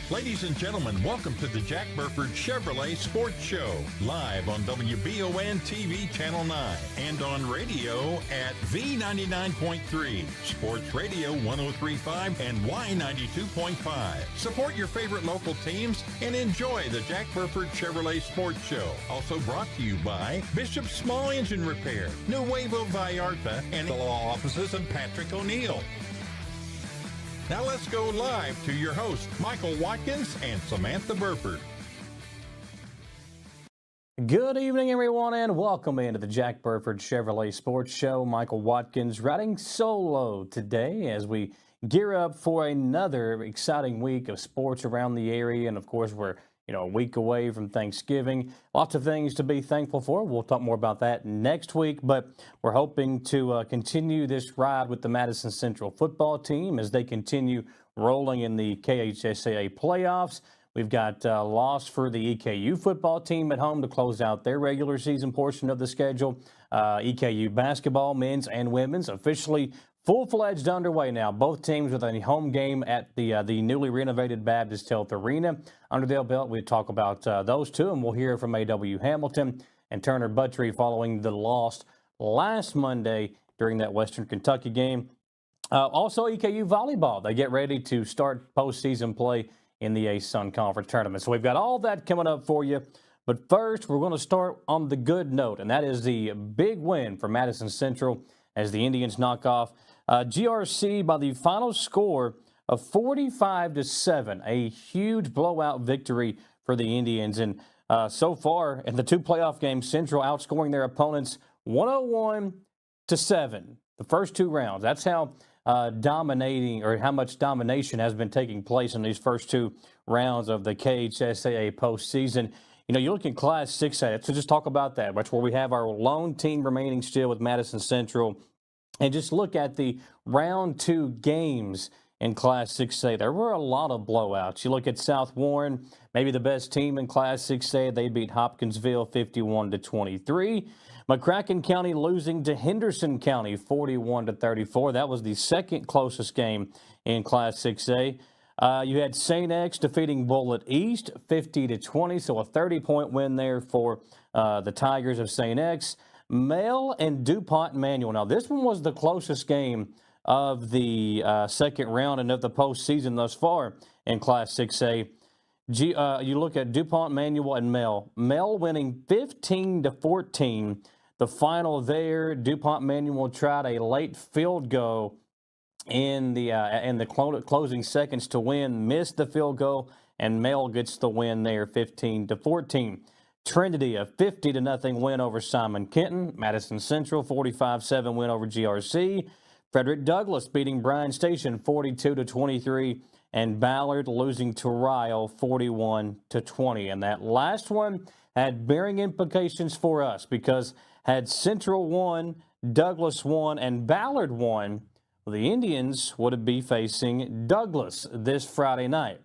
Ladies and gentlemen, welcome to the Jack Burford Chevrolet Sports Show, live on WBON TV Channel 9 and on radio at V99.3, Sports Radio 103.5 and Y92.5. Support your favorite local teams and enjoy the Jack Burford Chevrolet Sports Show. Also brought to you by Bishop Small Engine Repair, Nuevo Vallarta, and the law offices of Patrick O'Neill. Now let's go live to your hosts, Michael Watkins and Samantha Burford. Good evening, everyone, and welcome into the Jack Burford Chevrolet Sports Show. Michael Watkins riding solo today as we gear up for another exciting week of sports around the area. And, of course, we're a week away from Thanksgiving. Lots of things to be thankful for. We'll talk more about that next week, but we're hoping to continue this ride with the Madison Central football team as they continue rolling in the KHSAA playoffs. We've got a loss for the EKU football team at home to close out their regular season portion of the schedule. EKU basketball, men's and women's, officially full-fledged underway now. Both teams with a home game at the newly renovated Baptist Health Arena. Under their belt, we talk about those two, and we'll hear from A.W. Hamilton and Turner Buttrey following the loss last Monday during that Western Kentucky game. Also, EKU volleyball. They get ready to start postseason play in the ASUN Conference Tournament. So we've got all that coming up for you. But first, we're going to start on the good note, and that is the big win for Madison Central as the Indians knock off GRC by the final score of 45-7, a huge blowout victory for the Indians. And so far in the two playoff games, Central outscoring their opponents 101-7, the first two rounds. That's how dominating, or how much domination has been taking place in these first two rounds of the KHSAA postseason. You look at Class 6A, so just talk about that. That's where we have our lone team remaining still with Madison Central. And just look at the round two games in Class 6A. There were a lot of blowouts. You look at South Warren, maybe the best team in Class 6A. They beat Hopkinsville 51-23. McCracken County losing to Henderson County 41-34. That was the second closest game in Class 6A. You had St. X defeating Bullitt East 50-20, so a 30-point win there for the Tigers of St. X. Male and DuPont Manual. Now, this one was the closest game of the second round and of the postseason thus far in Class 6A. You look at DuPont Manual and Male. Male winning 15-14. The final there, DuPont Manual tried a late field goal in the closing seconds to win, missed the field goal, and Male gets the win there 15-14. Trinity, a 50-0 win over Simon Kenton. Madison Central, 45-7 win over GRC. Frederick Douglass beating Bryan Station 42-23. And Ballard losing to Ryle 41-20. And that last one had bearing implications for us because had Central won, Douglass won, and Ballard won, the Indians would be facing Douglass this Friday night.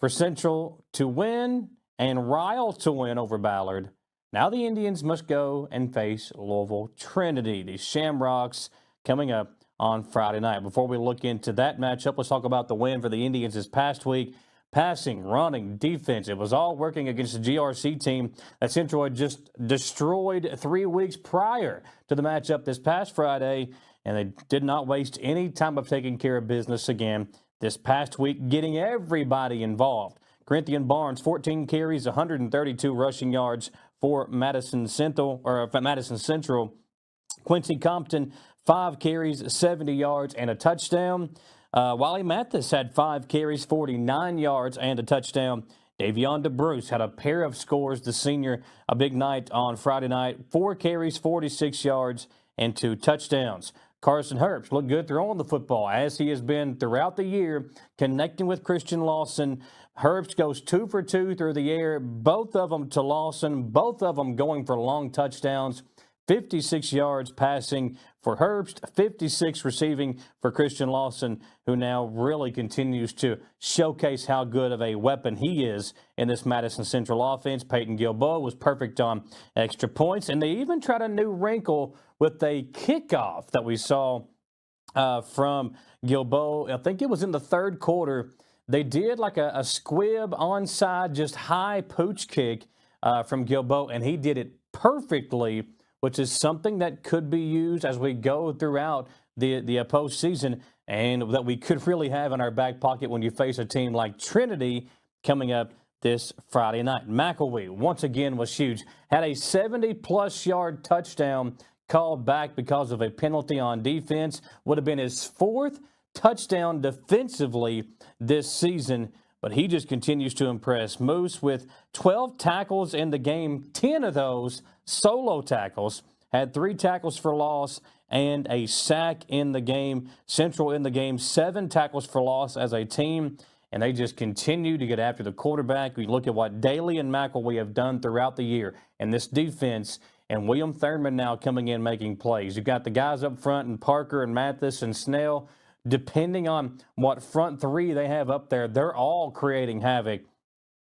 For Central to win and Ryle to win over Ballard, now the Indians must go and face Louisville Trinity, the Shamrocks, coming up on Friday night. Before we look into that matchup, let's talk about the win for the Indians this past week. Passing, running, defense, it was all working against the GRC team that Central had just destroyed 3 weeks prior to the matchup this past Friday, and they did not waste any time of taking care of business again this past week, getting everybody involved. Corinthian Barnes, 14 carries, 132 rushing yards for Madison Central. Quincy Compton, 5 carries, 70 yards, and a touchdown. Wiley Mathis had 5 carries, 49 yards, and a touchdown. Davion DeBruce had a pair of scores, the senior, a big night on Friday night. 4 carries, 46 yards, and 2 touchdowns. Carson Herbst looked good throwing the football, as he has been throughout the year, connecting with Christian Lawson. Herbst goes 2 for 2 through the air, both of them to Lawson, both of them going for long touchdowns. 56 yards passing for Herbst, 56 receiving for Christian Lawson, who now really continues to showcase how good of a weapon he is in this Madison Central offense. Peyton Gilboa was perfect on extra points, and they even tried a new wrinkle with a kickoff that we saw from Gilboa. I think it was in the third quarter They did like a squib onside, just high pooch kick from Gilbo, and he did it perfectly, which is something that could be used as we go throughout the postseason, and that we could really have in our back pocket when you face a team like Trinity coming up this Friday night. McElwee, once again, was huge. Had a 70-plus yard touchdown called back because of a penalty on defense. Would have been his fourth touchdown defensively this season, but he just continues to impress. Moose with 12 tackles in the game, 10 of those solo tackles, had 3 tackles for loss and a sack in the game. Central in the game, 7 tackles for loss as a team, and they just continue to get after the quarterback. We look at what Daly and McElwee have done throughout the year, and this defense, and William Thurman now coming in making plays. You've got the guys up front, and Parker and Mathis and Snell. Depending on what front three they have up there, they're all creating havoc.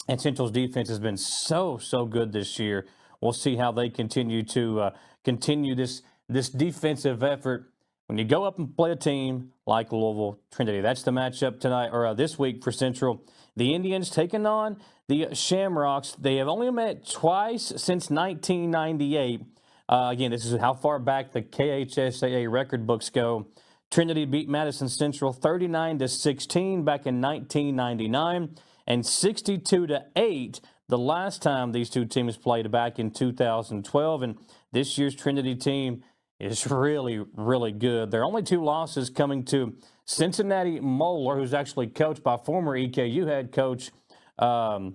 And Central's defense has been so good this year. We'll see how they continue to continue this defensive effort. When you go up and play a team like Louisville Trinity, that's the matchup tonight or this week for Central. The Indians taking on the Shamrocks. They have only met twice since 1998. Again, this is how far back the KHSAA record books go. Trinity beat Madison Central 39-16 back in 1999 and 62-8 the last time these two teams played back in 2012. And this year's Trinity team is really good. Their only 2 losses coming to Cincinnati Moeller, who's actually coached by former EKU head coach, a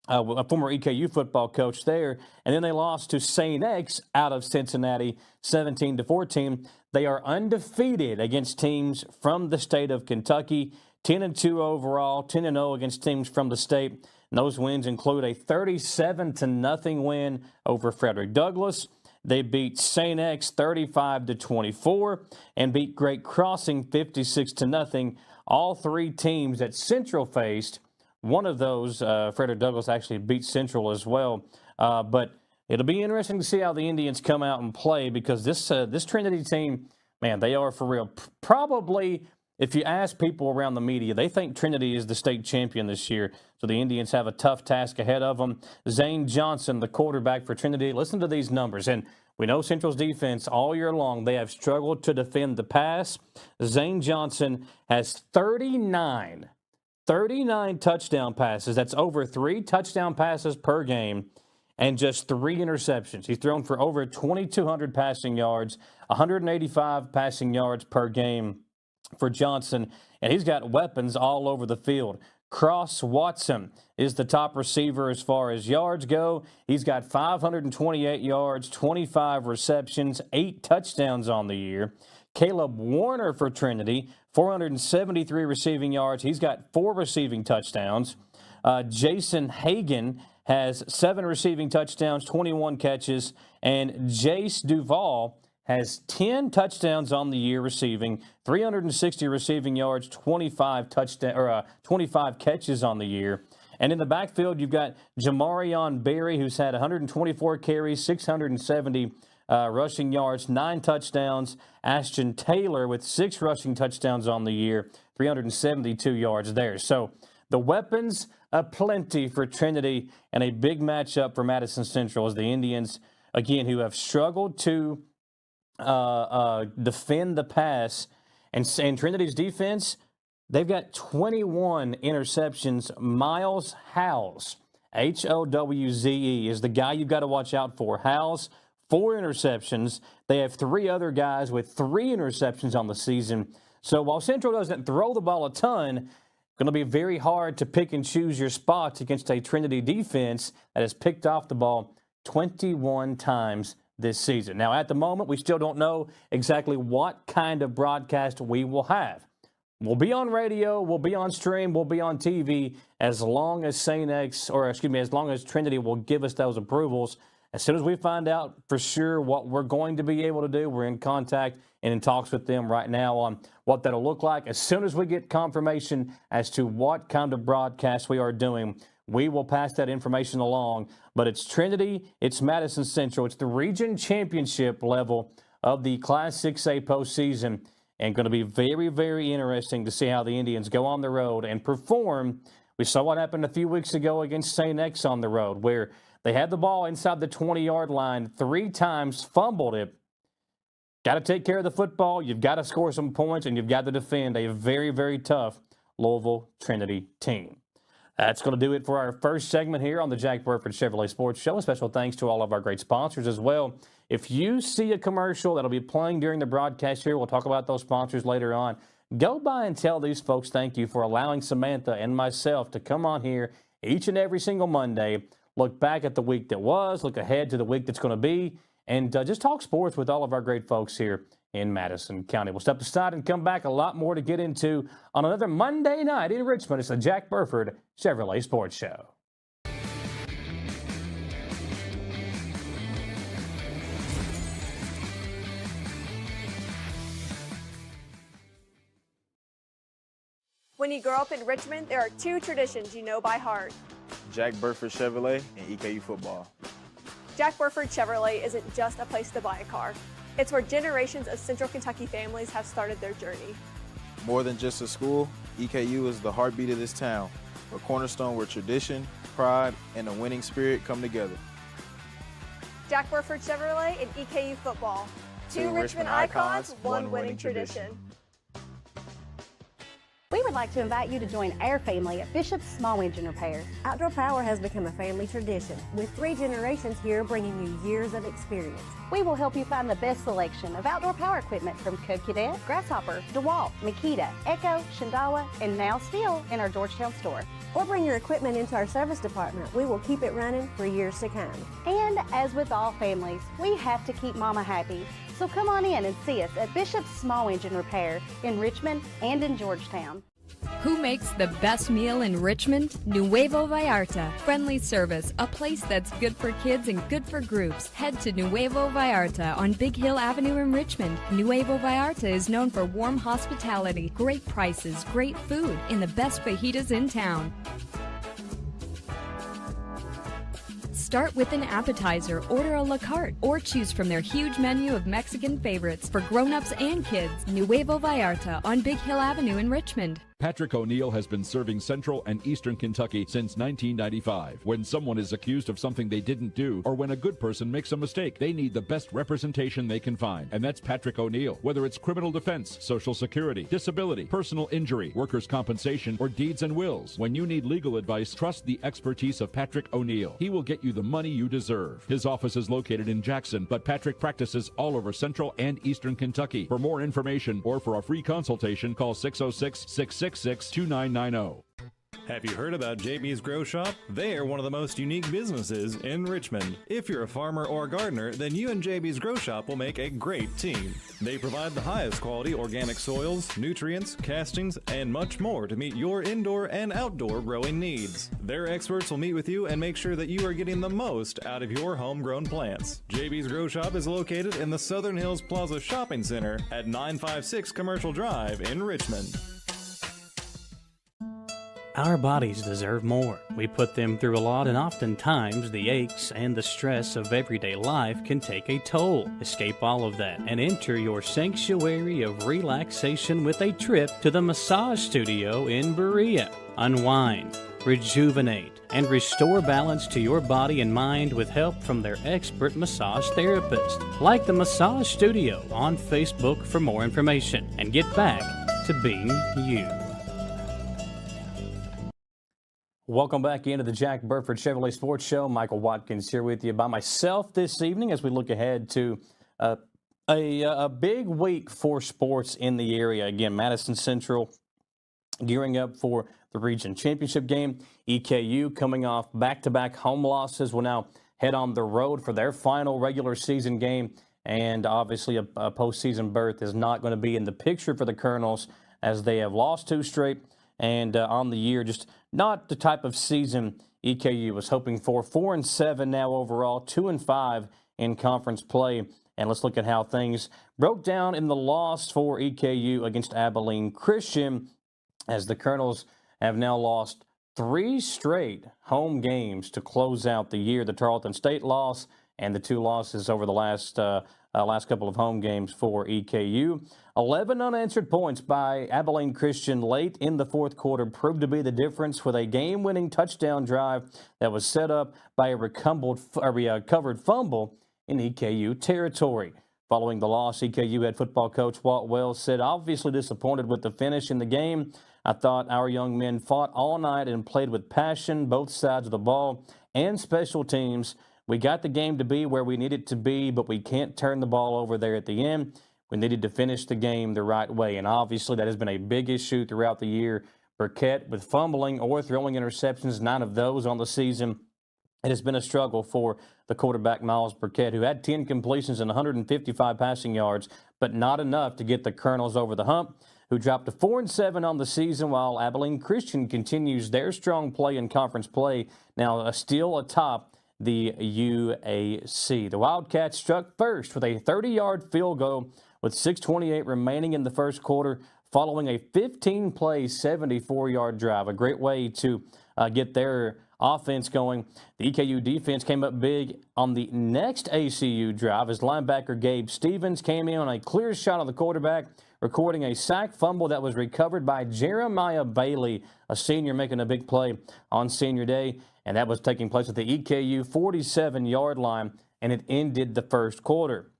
former EKU football coach there. And then they lost to St. X out of Cincinnati 17-14. They are undefeated against teams from the state of Kentucky, 10-2 overall, 10-0 against teams from the state. And those wins include a 37-0 win over Frederick Douglass. They beat St. X 35-24 and beat Great Crossing 56-0. All 3 teams that Central faced, one of those, Frederick Douglass, actually beat Central as well. But it'll be interesting to see how the Indians come out and play, because this Trinity team, man, they are for real. Probably, if you ask people around the media, they think Trinity is the state champion this year. So the Indians have a tough task ahead of them. Zane Johnson, the quarterback for Trinity, listen to these numbers. And we know Central's defense all year long, they have struggled to defend the pass. Zane Johnson has 39 touchdown passes. That's over 3 touchdown passes per game and just 3 interceptions. He's thrown for over 2,200 passing yards, 185 passing yards per game for Johnson, and he's got weapons all over the field. Cross Watson is the top receiver as far as yards go. He's got 528 yards, 25 receptions, 8 touchdowns on the year. Caleb Warner for Trinity, 473 receiving yards. He's got 4 receiving touchdowns. Jason Hagan has 7 receiving touchdowns, 21 catches. And Jace Duvall has 10 touchdowns on the year receiving, 360 receiving yards, 25 catches on the year. And in the backfield, you've got Jamarion Berry, who's had 124 carries, 670 rushing yards, 9 touchdowns. Ashton Taylor with 6 rushing touchdowns on the year, 372 yards there. So the weapons aplenty for Trinity, and a big matchup for Madison Central as the Indians, again, who have struggled to defend the pass. And Trinity's defense, they've got 21 interceptions. Miles Howze, Howze, is the guy you've got to watch out for. Howze, 4 interceptions. They have 3 other guys with 3 interceptions on the season. So while Central doesn't throw the ball a ton, going to be very hard to pick and choose your spots against a Trinity defense that has picked off the ball 21 times this season. Now, at the moment, we still don't know exactly what kind of broadcast we will have. We'll be on radio, we'll be on stream, we'll be on TV as long as as long as Trinity will give us those approvals. As soon as we find out for sure what we're going to be able to do, we're in contact and in talks with them right now on what that'll look like. As soon as we get confirmation as to what kind of broadcast we are doing, we will pass that information along. But it's Trinity, it's Madison Central, it's the region championship level of the Class 6A postseason. and going to be very, very interesting to see how the Indians go on the road and perform. We saw what happened a few weeks ago against St. X on the road, where they had the ball inside the 20-yard line 3 times, fumbled it. Got to take care of the football. You've got to score some points, and you've got to defend a very, very tough Louisville Trinity team. That's going to do it for our first segment here on the Jack Burford Chevrolet Sports Show. A special thanks to all of our great sponsors as well. If you see a commercial that'll be playing during the broadcast here, we'll talk about those sponsors later on. Go by and tell these folks thank you for allowing Samantha and myself to come on here each and every single Monday, look back at the week that was, look ahead to the week that's going to be, and just talk sports with all of our great folks here in Madison County. We'll step aside and come back. A lot more to get into on another Monday night in Richmond. It's the Jack Burford Chevrolet Sports Show. When you grow up in Richmond, there are 2 traditions you know by heart. Jack Burford Chevrolet and EKU football. Jack Burford Chevrolet isn't just a place to buy a car. It's where generations of Central Kentucky families have started their journey. More than just a school, EKU is the heartbeat of this town, a cornerstone where tradition, pride, and a winning spirit come together. Jack Burford Chevrolet and EKU football. 2 Richmond icons, 1 winning tradition. We would like to invite you to join our family at Bishop's Small Engine Repair. Outdoor Power has become a family tradition, with 3 generations here bringing you years of experience. We will help you find the best selection of outdoor power equipment from Code Cadet, Grasshopper, DeWalt, Makita, Echo, Shindawa, and now still in our Georgetown store. Or bring your equipment into our service department. We will keep it running for years to come. And as with all families, we have to keep Mama happy. So come on in and see us at Bishop's Small Engine Repair in Richmond and in Georgetown. Who makes the best meal in Richmond? Nuevo Vallarta. Friendly service, a place that's good for kids and good for groups. Head to Nuevo Vallarta on Big Hill Avenue in Richmond. Nuevo Vallarta is known for warm hospitality, great prices, great food, and the best fajitas in town. Start with an appetizer, order a la carte, or choose from their huge menu of Mexican favorites for grown-ups and kids. Nuevo Vallarta on Big Hill Avenue in Richmond. Patrick O'Neill has been serving Central and Eastern Kentucky since 1995. When someone is accused of something they didn't do, or when a good person makes a mistake, they need the best representation they can find. And that's Patrick O'Neill. Whether it's criminal defense, Social Security, disability, personal injury, workers' compensation, or deeds and wills. When you need legal advice, trust the expertise of Patrick O'Neill. He will get you the money you deserve. His office is located in Jackson, but Patrick practices all over Central and Eastern Kentucky. For more information or for a free consultation, call 606-666-2990. Have you heard about JB's Grow Shop? They are one of the most unique businesses in Richmond. If you're a farmer or gardener, then you and JB's Grow Shop will make a great team. They provide the highest quality organic soils, nutrients, castings, and much more to meet your indoor and outdoor growing needs. Their experts will meet with you and make sure that you are getting the most out of your homegrown plants. JB's Grow Shop is located in the Southern Hills Plaza Shopping Center at 956 Commercial Drive in Richmond. Our bodies deserve more. We put them through a lot, and oftentimes the aches and the stress of everyday life can take a toll. Escape all of that and enter your sanctuary of relaxation with a trip to the massage studio in Berea. Unwind, rejuvenate, and restore balance to your body and mind with help from their expert massage therapist. Like the Massage Studio on Facebook for more information, and get back to being you. Welcome back into the Jack Burford Chevrolet Sports Show. Michael Watkins here with you by myself this evening as we look ahead to a big week for sports in the area. Again, Madison Central gearing up for the region championship game. EKU coming off back-to-back home losses will now head on the road for their final regular season game. And obviously a postseason berth is not going to be in the picture for the Colonels as they have lost 2 straight. And on the year, just not the type of season EKU was hoping for. 4-7 now overall, 2-5 in conference play. And let's look at how things broke down in the loss for EKU against Abilene Christian, as the Colonels have now lost 3 straight home games to close out the year. The Tarleton State loss and the 2 losses over the last last couple of home games for EKU. 11 unanswered points by Abilene Christian late in the fourth quarter proved to be the difference with a game-winning touchdown drive that was set up by a recovered fumble in EKU territory. Following the loss, EKU head football coach Walt Wells said, obviously disappointed with the finish in the game. I thought our young men fought all night and played with passion, both sides of the ball and special teams. We got the game to be where we need it to be, but we can't turn the ball over there at the end. We needed to finish the game the right way, and obviously that has been a big issue throughout the year. Burkett with fumbling or throwing interceptions, 9 of those on the season. It has been a struggle for the quarterback, Miles Burkett, who had 10 completions and 155 passing yards, but not enough to get the Colonels over the hump, who dropped to 4-7 on the season, while Abilene Christian continues their strong play in conference play, now still atop the UAC. The Wildcats struck first with a 30-yard field goal with 6:28 remaining in the first quarter, following a 15-play, 74-yard drive. A great way to get their offense going. The EKU defense came up big on the next ACU drive as linebacker Gabe Stevens came in on a clear shot of the quarterback, recording a sack fumble that was recovered by Jeremiah Bailey, a senior making a big play on senior day, and that was taking place at the EKU 47-yard line, and it ended the first quarter.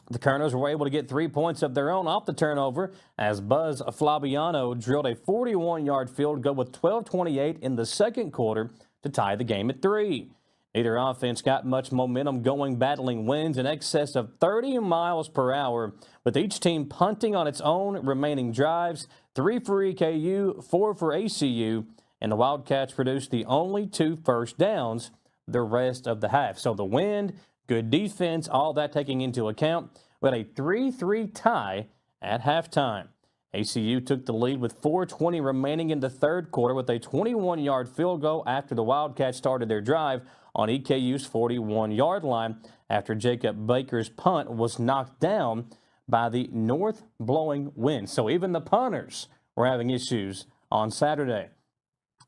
The Colonels were able to get 3 points of their own off the turnover as Buzz Flabiano drilled a 41-yard field goal with 12:28 in the second quarter to tie the game at 3. Neither offense got much momentum going, battling winds in excess of 30 miles per hour, with each team punting on its own remaining drives, 3 for EKU, 4 for ACU, and the Wildcats produced the only 2 first downs the rest of the half. So the wind, good defense, all that taking into account, with a 3-3 tie at halftime. ACU took the lead with 4:20 remaining in the third quarter with a 21-yard field goal after the Wildcats started their drive on EKU's 41-yard line after Jacob Baker's punt was knocked down by the north blowing wind. So even the punters were having issues on Saturday.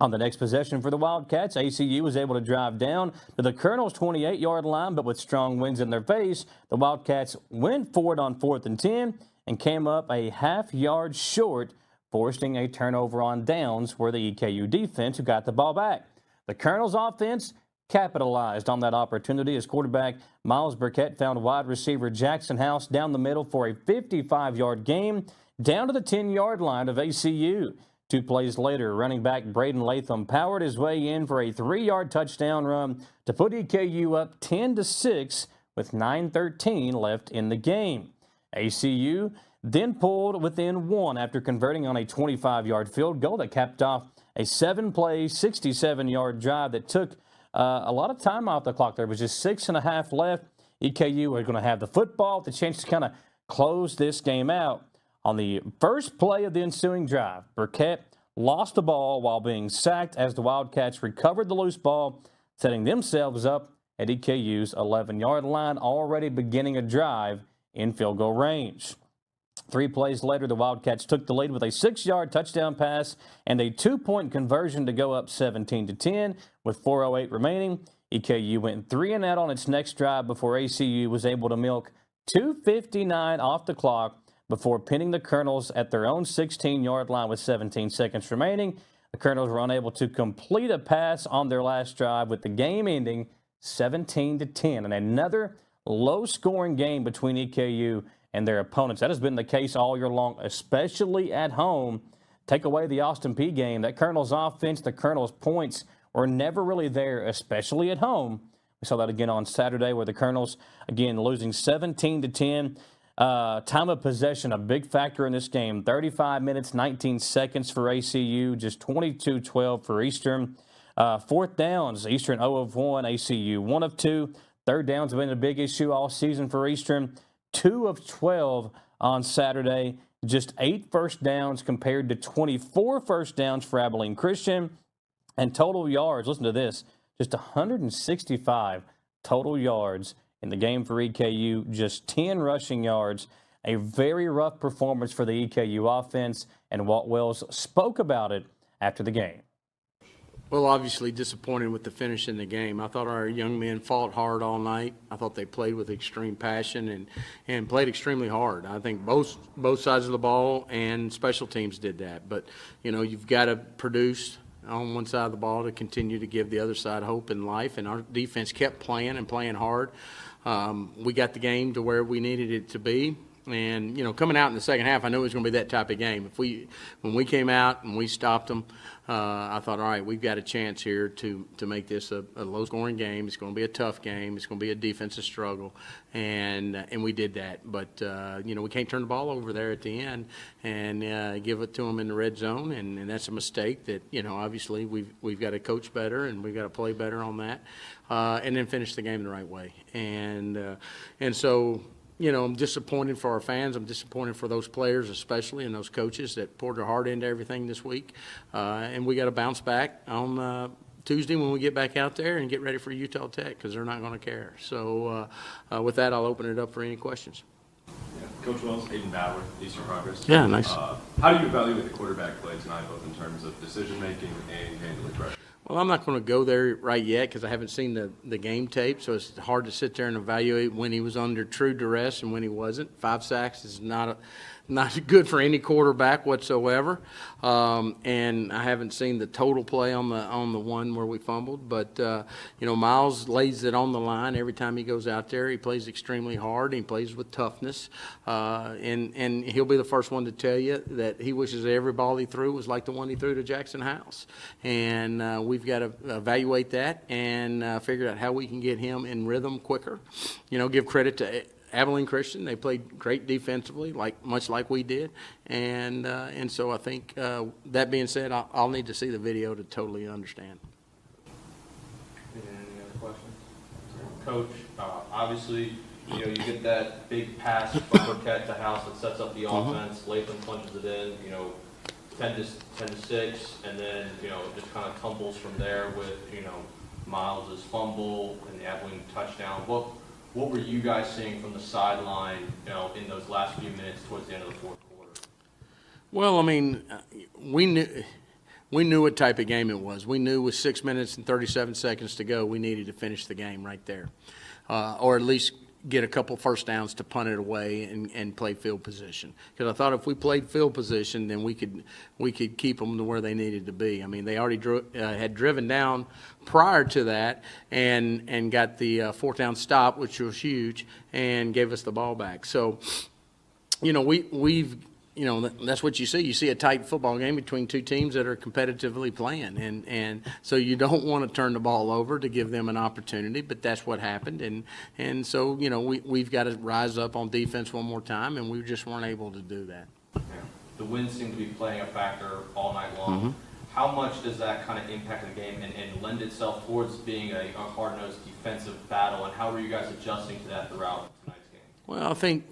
On the next possession for the Wildcats, ACU was able to drive down to the Colonels' 28-yard line, but with strong winds in their face, the Wildcats went for it on 4th and 10 and came up a half-yard short, forcing a turnover on downs where the EKU defense who got the ball back. The Colonels' offense capitalized on that opportunity as quarterback Miles Burkett found wide receiver Jackson House down the middle for a 55-yard gain down to the 10-yard line of ACU. 2 plays later, running back Braden Latham powered his way in for a 3-yard touchdown run to put EKU up 10-6 with 9:13 left in the game. ACU then pulled within 1 after converting on a 25-yard field goal that capped off a 7-play, 67-yard drive that took a lot of time off the clock. There was just 6.5 left. EKU were going to have the football with the chance to kind of close this game out. On the first play of the ensuing drive, Burkett lost the ball while being sacked as the Wildcats recovered the loose ball, setting themselves up at EKU's 11-yard line, already beginning a drive in field goal range. 3 plays later, the Wildcats took the lead with a 6-yard touchdown pass and a 2-point conversion to go up 17-10 with 4:08 remaining. EKU went 3 and out on its next drive before ACU was able to milk 2:59 off the clock before pinning the Colonels at their own 16-yard line with 17 seconds remaining. The Colonels were unable to complete a pass on their last drive, with the game ending 17-10. And another low-scoring game between EKU and their opponents. That has been the case all year long, especially at home. Take away the Austin Peay game. That Colonels offense, the Colonels points were never really there, especially at home. We saw that again on Saturday where the Colonels, again, losing 17-10. Time of possession, a big factor in this game. 35 minutes, 19 seconds for ACU, just 22-12 for Eastern. 4th downs, Eastern 0 of 1, ACU 1 of 2. 3rd downs have been a big issue all season for Eastern. 2 of 12 on Saturday, just 8 first downs compared to 24 first downs for Abilene Christian. And total yards, listen to this, just 165 total yards in the game for EKU, just 10 rushing yards. A very rough performance for the EKU offense, and Walt Wells spoke about it after the game. Well, obviously disappointed with the finish in the game. I thought our young men fought hard all night. I thought they played with extreme passion and played extremely hard. I think both sides of the ball and special teams did that. But, you know, you've got to produce on one side of the ball to continue to give the other side hope in life. And our defense kept playing and playing hard. We got the game to where we needed it to be. And, you know, coming out in the second half, I knew it was going to be that type of game. When we came out and we stopped them, I thought, all right, we've got a chance here to make this a low-scoring game. It's going to be a tough game. It's going to be a defensive struggle, and we did that. But, you know, we can't turn the ball over there at the end and give it to them in the red zone, and that's a mistake that, you know, obviously we've got to coach better and we've got to play better on that, and then finish the game the right way. And so, you know, I'm disappointed for our fans. I'm disappointed for those players especially and those coaches that poured their heart into everything this week. And we got to bounce back on Tuesday when we get back out there and get ready for Utah Tech because they're not going to care. So with that, I'll open it up for any questions. Yeah. Coach Wells, Aiden Bauer, Eastern Progress. Yeah, nice. How do you evaluate the quarterback play tonight, both in terms of decision-making and handling pressure? Well, I'm not going to go there right yet because I haven't seen the game tape, so it's hard to sit there and evaluate when he was under true duress and when he wasn't. 5 sacks is not good for any quarterback whatsoever, and I haven't seen the total play on the one where we fumbled. But you know, Miles lays it on the line every time he goes out there. He plays extremely hard. He plays with toughness, and he'll be the first one to tell you that he wishes every ball he threw was like the one he threw to Jackson House. And we've got to evaluate that and figure out how we can get him in rhythm quicker. You know, give credit to Abilene Christian. They played great defensively, much like we did, and so I think that being said, I'll need to see the video to totally understand. Any other questions? Coach, obviously, you know, you get that big pass from Burkett to House that sets up the offense. Latham punches it in, you know, 10-6, and then, you know, it just kind of tumbles from there with, you know, Miles' fumble and the Abilene touchdown. What were you guys seeing from the sideline, you know, in those last few minutes towards the end of the fourth quarter? Well, I mean, we knew what type of game it was. We knew with 6 minutes and 37 seconds to go, we needed to finish the game right there, or at least get a couple first downs to punt it away and play field position. Because I thought if we played field position, then we could keep them to where they needed to be. I mean, they already had driven down prior to that and got the fourth down stop, which was huge, and gave us the ball back. So, you know, we've you know, that's what you see. You see a tight football game between two teams that are competitively playing. And so you don't want to turn the ball over to give them an opportunity, but that's what happened. And so, you know, we've got to rise up on defense one more time, and we just weren't able to do that. Yeah. The winds seem to be playing a factor all night long. Mm-hmm. How much does that kind of impact the game and lend itself towards being a hard-nosed defensive battle, and how were you guys adjusting to that throughout tonight's game? Well, I think,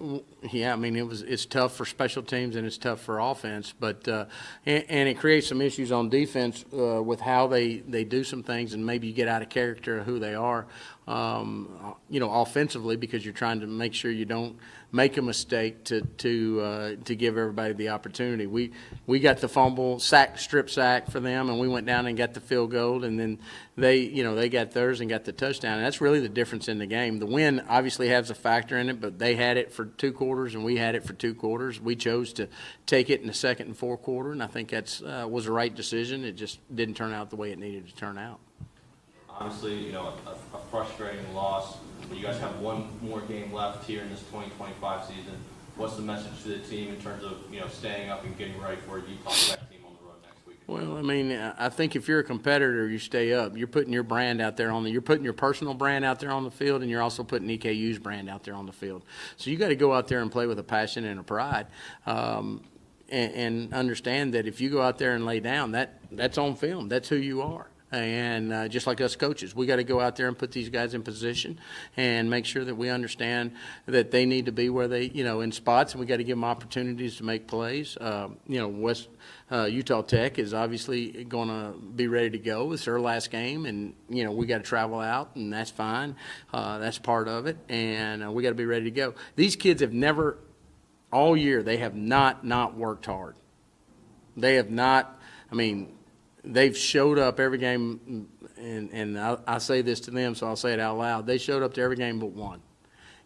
yeah, I mean, it's tough for special teams and it's tough for offense, but and it creates some issues on defense with how they do some things, and maybe you get out of character of who they are, you know, offensively, because you're trying to make sure you don't make a mistake to give everybody the opportunity. We got the fumble strip sack for them, and we went down and got the field goal, and then they got theirs and got the touchdown. And that's really the difference in the game. The win obviously has a factor in it, but they had it for 2 quarters and we had it for 2 quarters. We chose to take it in the second and fourth quarter, and I think that's was the right decision. It just didn't turn out the way it needed to turn out. Obviously, you know, a frustrating loss. But you guys have one more game left here in this 2025 season. What's the message to the team in terms of, you know, staying up and getting ready for a Utah Tech team on the road next week? Well, I mean, I think if you're a competitor, you stay up. You're putting your brand out there you're putting your personal brand out there on the field, and you're also putting EKU's brand out there on the field. So you got to go out there and play with a passion and a pride, and understand that if you go out there and lay down, that's on film. That's who you are. And just like us coaches, we got to go out there and put these guys in position and make sure that we understand that they need to be where they, you know, in spots, and we got to give them opportunities to make plays. You know, Utah Tech is obviously going to be ready to go. It's their last game, and, you know, we got to travel out, and that's fine. That's part of it, and we got to be ready to go. These kids have never, all year, they have not worked hard. They have not, I mean, they've showed up every game, and I say this to them, so I'll say it out loud. They showed up to every game but one.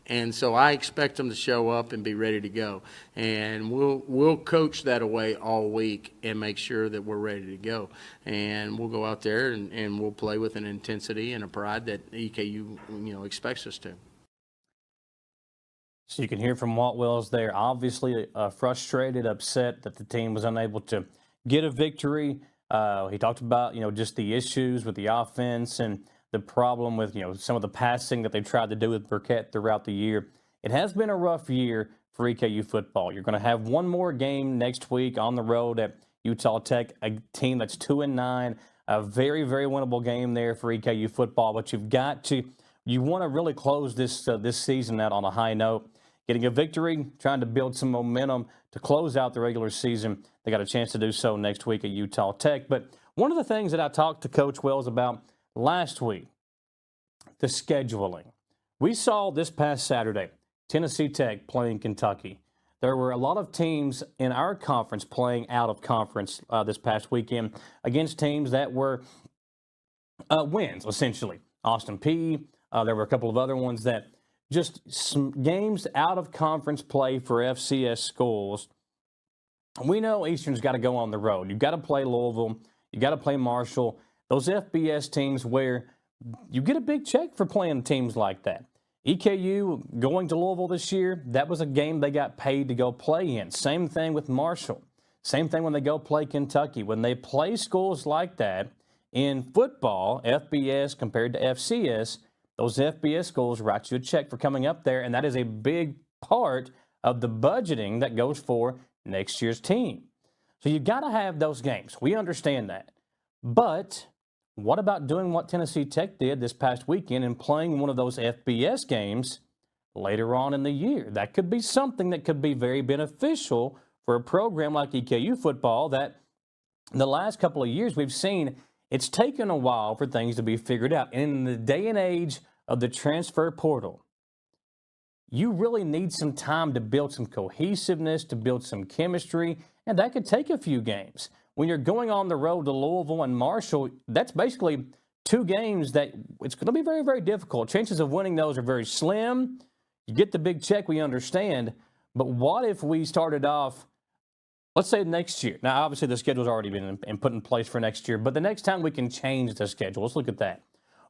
And so I expect them to show up and be ready to go. And we'll coach that away all week and make sure that we're ready to go. And we'll go out there and we'll play with an intensity and a pride that EKU, expects us to. So you can hear from Walt Wells there, obviously frustrated, upset that the team was unable to get a victory. He talked about, just the issues with the offense and the problem with, some of the passing that they tried to do with Burkett throughout the year. It has been a rough year for EKU football. You're going to have one more game next week on the road at Utah Tech, a team that's 2-9, a very, very winnable game there for EKU football. But you want to really close this season out on a high note. Getting a victory, trying to build some momentum to close out the regular season. They got a chance to do so next week at Utah Tech. But one of the things that I talked to Coach Wells about last week, the scheduling. We saw this past Saturday, Tennessee Tech playing Kentucky. There were a lot of teams in our conference playing out of conference this past weekend against teams that were wins, essentially. Austin Peay. There were a couple of other ones that just some games out of conference play for FCS schools. We know Eastern's got to go on the road. You've got to play Louisville. You got to play Marshall. Those FBS teams where you get a big check for playing teams like that. EKU going to Louisville this year, that was a game they got paid to go play in. Same thing with Marshall. Same thing when they go play Kentucky. When they play schools like that in football, FBS compared to FCS, those FBS schools write you a check for coming up there, and that is a big part of the budgeting that goes for next year's team. So you got to have those games. We understand that. But what about doing what Tennessee Tech did this past weekend and playing one of those FBS games later on in the year? That could be something that could be very beneficial for a program like EKU football that in the last couple of years we've seen it's taken a while for things to be figured out. And in the day and age of the transfer portal, you really need some time to build some cohesiveness, to build some chemistry, and that could take a few games. When you're going on the road to Louisville and Marshall, that's basically two games that it's going to be very, very difficult. Chances of winning those are very slim. You get the big check, we understand. But what if we started off, let's say next year. Now, obviously, the schedule's already been put in place for next year, but the next time we can change the schedule. Let's look at that.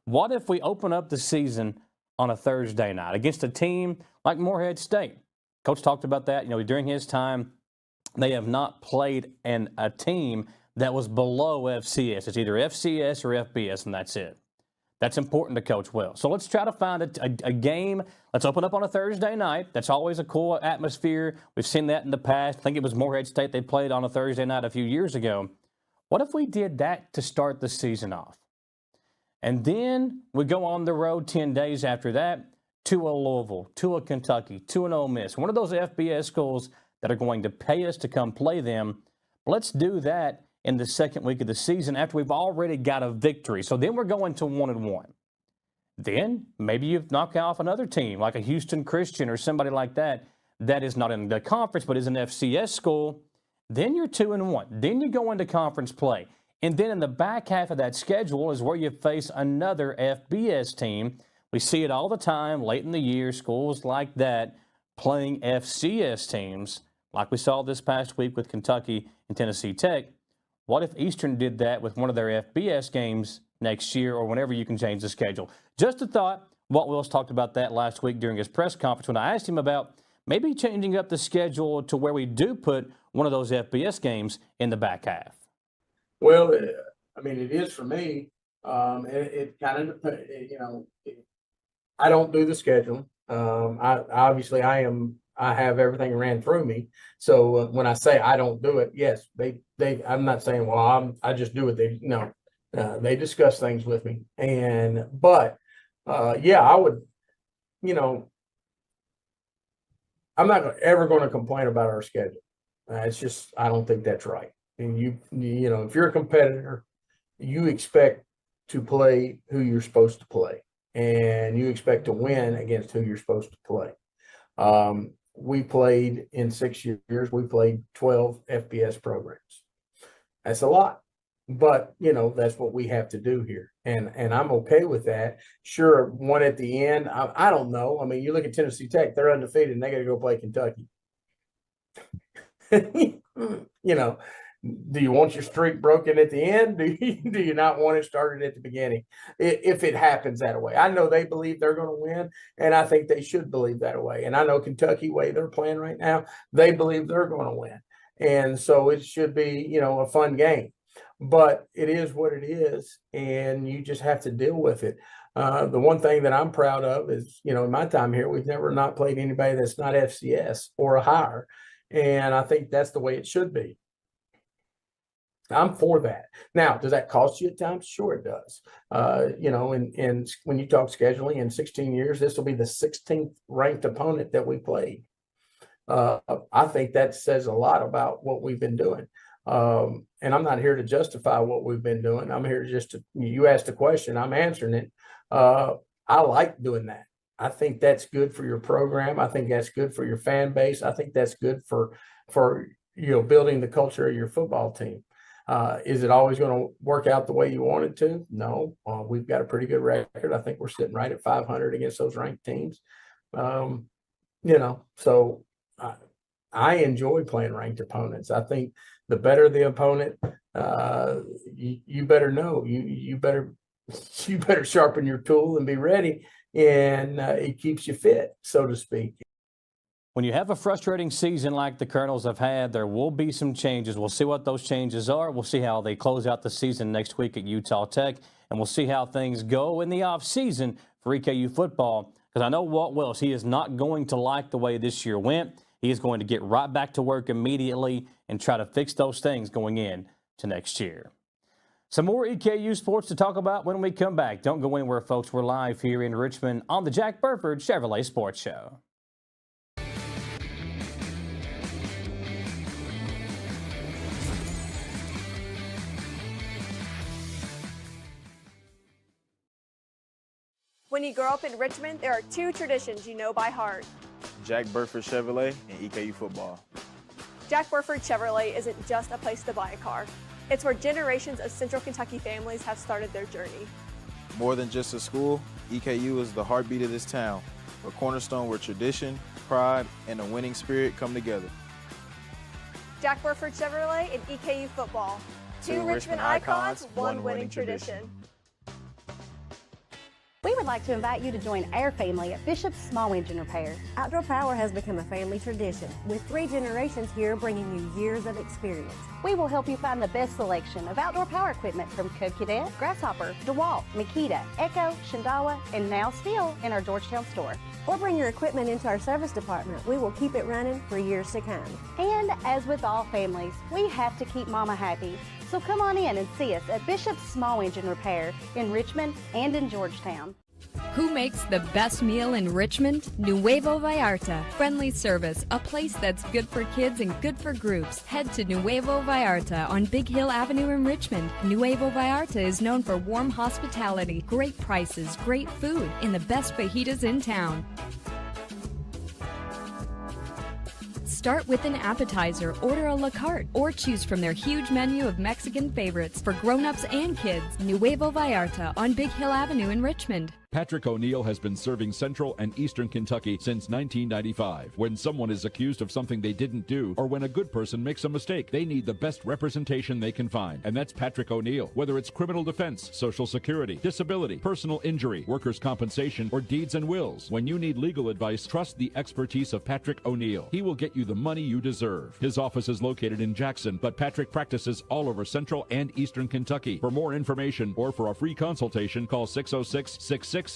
What if we open up the season on a Thursday night against a team like Morehead State? Coach talked about that, during his time. They have not played a team that was below FCS. It's either FCS or FBS, and that's it. That's important to Coach Wells. So let's try to find a game. Let's open up on a Thursday night. That's always a cool atmosphere. We've seen that in the past. I think it was Morehead State they played on a Thursday night a few years ago. What if we did that to start the season off? And then we go on the road 10 days after that to a Louisville, to a Kentucky, to an Ole Miss, one of those FBS schools that are going to pay us to come play them. Let's do that in the second week of the season after we've already got a victory. So then we're going to 1-1. Then maybe you knock off another team like a Houston Christian or somebody like that that is not in the conference but is an FCS school. Then you're 2-1. Then you go into conference play. And then in the back half of that schedule is where you face another FBS team. We see it all the time late in the year, schools like that playing FCS teams like we saw this past week with Kentucky and Tennessee Tech. What if Eastern did that with one of their FBS games next year or whenever you can change the schedule? Just a thought. Walt Willis talked about that last week during his press conference when I asked him about maybe changing up the schedule to where we do put one of those FBS games in the back half. Well, it is for me. It kind of depends, I don't do the schedule. I have everything ran through me. So when I say I don't do it, yes, I'm not saying, well, I just do it. They discuss things with me. But I would, I'm not ever going to complain about our schedule. It's just, I don't think that's right. And if you're a competitor, you expect to play who you're supposed to play, and you expect to win against who you're supposed to play. We played in 6 years, we played 12 FBS programs. That's a lot. But, that's what we have to do here. And I'm okay with that. Sure, one at the end, I don't know. I mean, you look at Tennessee Tech, they're undefeated and they got to go play Kentucky. Do you want your streak broken at the end? Do you not want it started at the beginning? If it happens that way, I know they believe they're going to win, and I think they should believe that way. And I know Kentucky, way they're playing right now, they believe they're going to win, and so it should be a fun game. But it is what it is, and you just have to deal with it. The one thing that I'm proud of is, in my time here, we've never not played anybody that's not FCS or higher, and I think that's the way it should be. I'm for that. Now, does that cost you at times? Sure it does. And when you talk scheduling, in 16 years, this will be the 16th ranked opponent that we played. I think that says a lot about what we've been doing. And I'm not here to justify what we've been doing. I'm here you asked a question, I'm answering it. I like doing that. I think that's good for your program. I think that's good for your fan base. I think that's good for building the culture of your football team. Is it always going to work out the way you want it to? No. We've got a pretty good record. I think we're sitting right at 500 against those ranked teams. So I enjoy playing ranked opponents. I think the better the opponent, you better know. You better sharpen your tool and be ready, and it keeps you fit, so to speak. When you have a frustrating season like the Colonels have had, there will be some changes. We'll see what those changes are. We'll see how they close out the season next week at Utah Tech, and we'll see how things go in the offseason for EKU football. Because I know Walt Wells, he is not going to like the way this year went. He is going to get right back to work immediately and try to fix those things going in to next year. Some more EKU sports to talk about when we come back. Don't go anywhere, folks. We're live here in Richmond on the Jack Burford Chevrolet Sports Show. When you grow up in Richmond, there are two traditions you know by heart. Jack Burford Chevrolet and EKU football. Jack Burford Chevrolet isn't just a place to buy a car. It's where generations of Central Kentucky families have started their journey. More than just a school, EKU is the heartbeat of this town, a cornerstone where tradition, pride, and a winning spirit come together. Jack Burford Chevrolet and EKU football. Two Richmond icons, one winning tradition. We would like to invite you to join our family at Bishop's Small Engine Repair. Outdoor Power has become a family tradition, with 3 generations here bringing you years of experience. We will help you find the best selection of outdoor power equipment from Code Cadet, Grasshopper, DeWalt, Makita, Echo, Shindawa, and now still in our Georgetown store. Or bring your equipment into our service department. We will keep it running for years to come. And as with all families, we have to keep Mama happy. So come on in and see us at Bishop's Small Engine Repair in Richmond and in Georgetown. Who makes the best meal in Richmond? Nuevo Vallarta. Friendly service, a place that's good for kids and good for groups. Head to Nuevo Vallarta on Big Hill Avenue in Richmond. Nuevo Vallarta is known for warm hospitality, great prices, great food, and the best fajitas in town. Start with an appetizer, order a la carte, or choose from their huge menu of Mexican favorites for grown-ups and kids. Nuevo Vallarta on Big Hill Avenue in Richmond. Patrick O'Neill has been serving Central and Eastern Kentucky since 1995. When someone is accused of something they didn't do, or when a good person makes a mistake, they need the best representation they can find. And that's Patrick O'Neill. Whether it's criminal defense, Social Security, disability, personal injury, workers' compensation, or deeds and wills, when you need legal advice, trust the expertise of Patrick O'Neill. He will get you the money you deserve. His office is located in Jackson, but Patrick practices all over Central and Eastern Kentucky. For more information or for a free consultation, call 606-666-2990.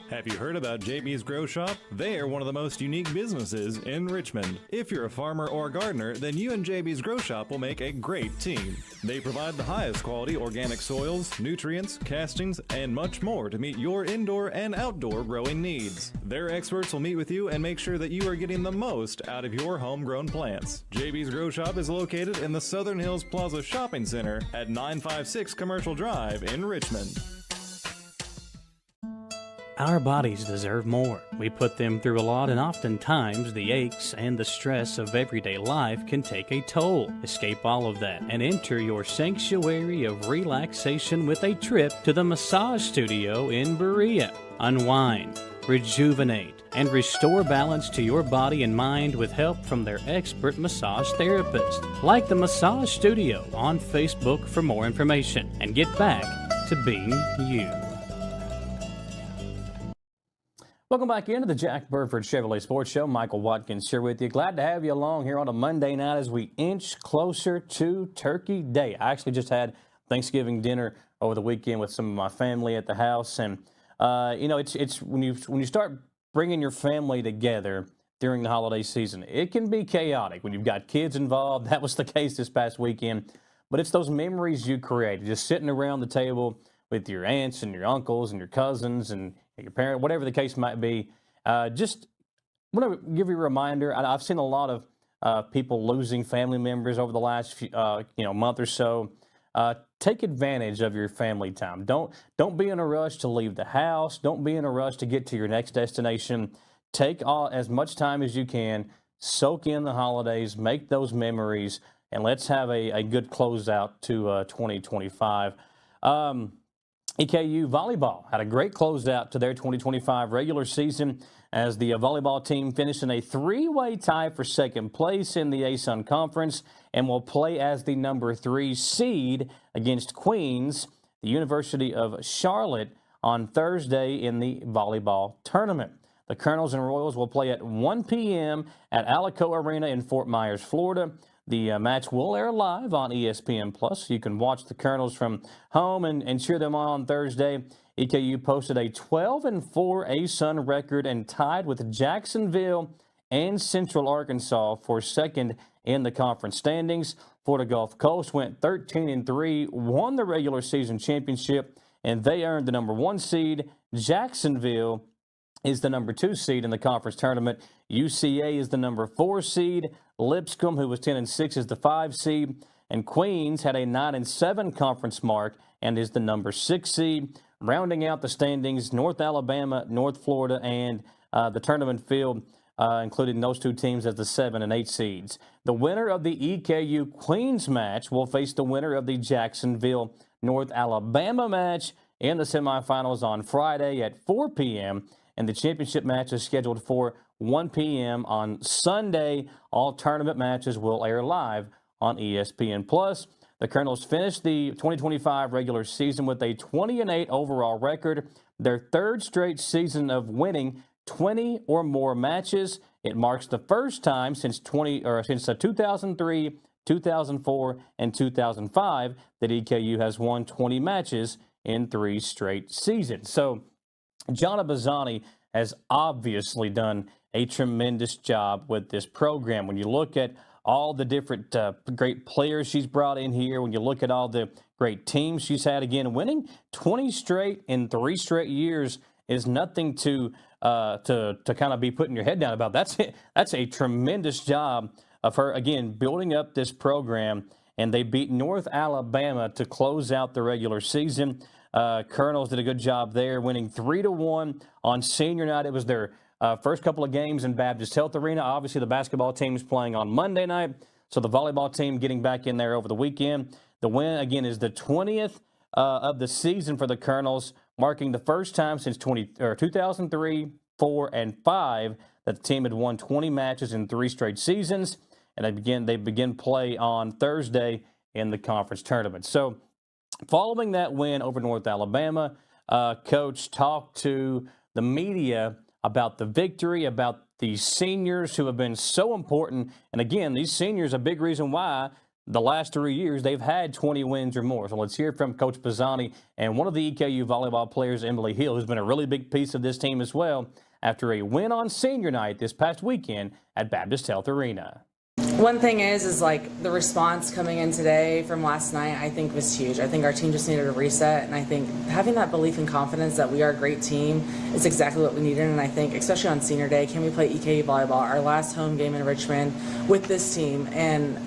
Have you heard about JB's Grow Shop? They are one of the most unique businesses in Richmond. If you're a farmer or gardener, then you and JB's Grow Shop will make a great team. They provide the highest quality organic soils, nutrients, castings, and much more to meet your indoor and outdoor growing needs. Their experts will meet with you and make sure that you are getting the most out of your homegrown plants. JB's Grow Shop is located in the Southern Hills Plaza Shopping Center at 956 Commercial Drive in Richmond. Our bodies deserve more. We put them through a lot, and oftentimes the aches and the stress of everyday life can take a toll. Escape all of that and enter your sanctuary of relaxation with a trip to the massage studio in Berea. Unwind, rejuvenate, and restore balance to your body and mind with help from their expert massage therapist. Like the Massage Studio on Facebook for more information, and get back to being you. Welcome back into the Jack Burford Chevrolet Sports Show. Michael Watkins here with you. Glad to have you along here on a Monday night as we inch closer to Turkey Day. I actually just had Thanksgiving dinner over the weekend with some of my family at the house, and it's when you start bringing your family together during the holiday season, it can be chaotic when you've got kids involved. That was the case this past weekend, but it's those memories you create, just sitting around the table with your aunts and your uncles and your cousins and your parent, whatever the case might be. Just want to give you a reminder. I've seen a lot of people losing family members over the last few, month or so. Take advantage of your family time. Don't be in a rush to leave the house. Don't be in a rush to get to your next destination. Take as much time as you can. Soak in the holidays. Make those memories, and let's have a good closeout to 2025. EKU volleyball had a great closeout to their 2025 regular season as the volleyball team finished in a three-way tie for second place in the ASUN Conference and will play as the number 3 seed against Queens, the University of Charlotte, on Thursday in the volleyball tournament. The Colonels and Royals will play at 1 p.m. at Alico Arena in Fort Myers, Florida. The match will air live on ESPN+. You can watch the Colonels from home and cheer them on Thursday. EKU posted a 12-4 ASUN record and tied with Jacksonville and Central Arkansas for second in the conference standings. Florida Gulf Coast went 13-3, won the regular season championship, and they earned the number 1 seed. Jacksonville is the number 2 seed in the conference tournament. UCA is the number 4 seed. Lipscomb, who was 10-6, is the 5 seed. And Queens had a 9-7 conference mark and is the number 6 seed. Rounding out the standings, North Alabama, North Florida, and the tournament field, including those 2 teams as the 7 and 8 seeds. The winner of the EKU Queens match will face the winner of the Jacksonville North Alabama match in the semifinals on Friday at 4 p.m. And the championship match is scheduled for 1 p.m. on Sunday. All tournament matches will air live on ESPN+. The Colonels finished the 2025 regular season with a 20-8 overall record, their 3rd straight season of winning 20 or more matches. It marks the first time since 2003, 2004, and 2005 that EKU has won 20 matches in 3 straight seasons. So Gianna Bazzani has obviously done a tremendous job with this program. When you look at all the different great players she's brought in here, when you look at all the great teams she's had, again, winning 20 straight in 3 straight years is nothing to kind of be putting your head down about. That's a tremendous job of her, again, building up this program. And they beat North Alabama to close out the regular season. Colonels did a good job there, winning 3-1 on senior night. It was their first couple of games in Baptist Health Arena. Obviously, the basketball team is playing on Monday night, so the volleyball team getting back in there over the weekend. The win, again, is the 20th of the season for the Colonels, marking the first time since 2003, 4, and 5 that the team had won 20 matches in 3 straight seasons. And they begin play on Thursday in the conference tournament. So following that win over North Alabama, Coach talked to the media about the victory, about the seniors who have been so important. And again, these seniors are a big reason why the last 3 years they've had 20 wins or more. So let's hear from Coach Bazzani and one of the EKU volleyball players, Emily Hill, who's been a really big piece of this team as well, after a win on senior night this past weekend at Baptist Health Arena. One thing is like the response coming in today from last night, I think was huge. I think our team just needed a reset, and I think having that belief and confidence that we are a great team is exactly what we needed. And I think, especially on senior day, can we play EKU volleyball, our last home game in Richmond, with this team? And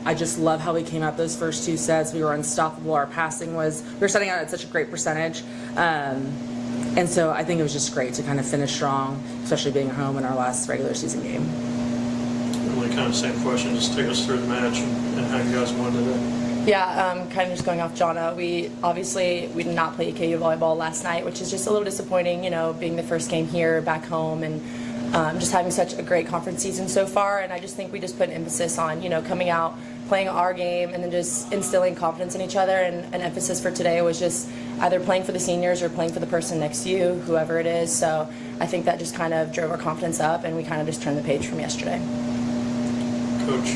I just love how we came out those first 2 sets. We were unstoppable. Our passing we were setting out at such a great percentage. And so I think it was just great to kind of finish strong, especially being at home in our last regular season game. Really kind of same question, just take us through the match and how you guys won today. Yeah, kind of just going off Jonna, we did not play EKU volleyball last night, which is just a little disappointing, being the first game here back home and just having such a great conference season so far. And I just think we just put an emphasis on, coming out, playing our game, and then just instilling confidence in each other. And an emphasis for today was just either playing for the seniors or playing for the person next to you, whoever it is. So I think that just kind of drove our confidence up, and we kind of just turned the page from yesterday. Coach,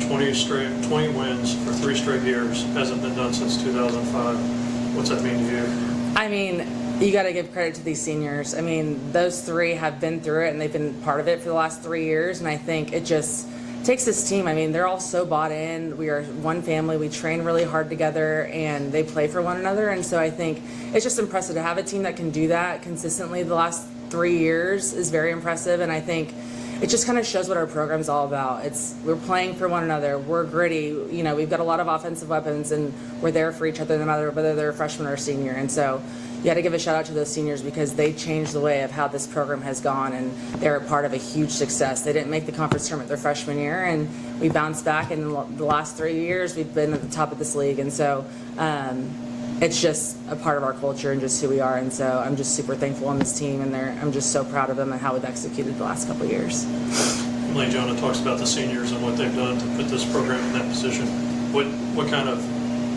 20 wins for 3 straight years, hasn't been done since 2005. What's that mean to you? I mean, you got to give credit to these seniors. I mean, those 3 have been through it, and they've been part of it for the last 3 years, and I think it just takes this team. I mean, they're all so bought in. We are one family. We train really hard together, and they play for one another, and so I think it's just impressive to have a team that can do that consistently the last 3 years is very impressive, and I think it just kind of shows what our program's all about. We're playing for one another. We're gritty. We've got a lot of offensive weapons, and we're there for each other no matter whether they're a freshman or a senior. And so you got to give a shout out to those seniors because they changed the way of how this program has gone, and they're a part of a huge success. They didn't make the conference tournament their freshman year, and we bounced back. And in the last 3 years, we've been at the top of this league. And so it's just a part of our culture and just who we are. And so I'm just super thankful on this team, and I'm just so proud of them and how we've executed the last couple of years. Emily Jonah talks about the seniors and what they've done to put this program in that position. What kind of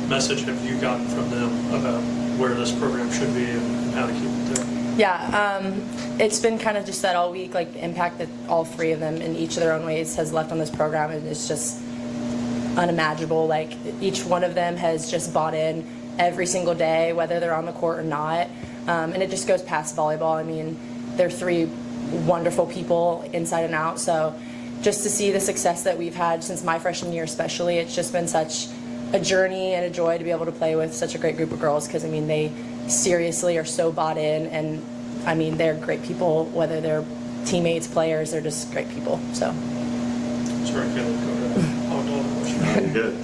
message have you gotten from them about where this program should be and how to keep it there? Yeah, it's been kind of just that all week, like the impact that all 3 of them in each of their own ways has left on this program is just unimaginable. Like each one of them has just bought in every single day, whether they're on the court or not. And it just goes past volleyball. I mean, they're 3 wonderful people inside and out. So just to see the success that we've had since my freshman year especially, it's just been such a journey and a joy to be able to play with such a great group of girls because, I mean, they seriously are so bought in, and, I mean, they're great people, whether they're teammates, players, they're just great people. So. Sorry, Caleb, go ahead. You're good.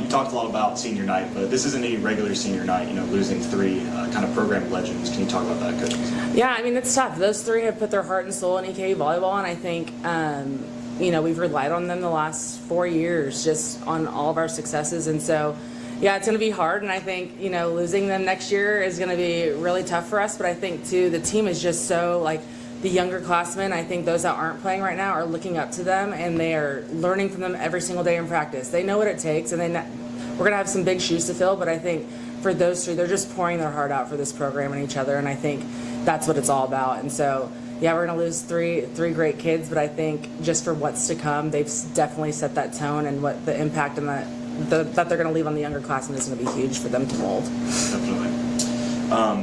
You talked a lot about senior night, but this isn't a regular senior night, losing 3 kind of program legends. Can you talk about that, Coach? Yeah, I mean, it's tough. Those 3 have put their heart and soul in EKU volleyball, and I think, we've relied on them the last 4 years just on all of our successes. And so, yeah, it's going to be hard, and I think, losing them next year is going to be really tough for us. But I think, too, the team is just so, the younger classmen, I think those that aren't playing right now are looking up to them, and they are learning from them every single day in practice. They know what it takes, and we're going to have some big shoes to fill, but I think for those 3, they're just pouring their heart out for this program and each other, and I think that's what it's all about. And so, yeah, we're going to lose three great kids, but I think just for what's to come, they've definitely set that tone, and what the impact and that they're going to leave on the younger classmen is going to be huge for them to mold. Definitely.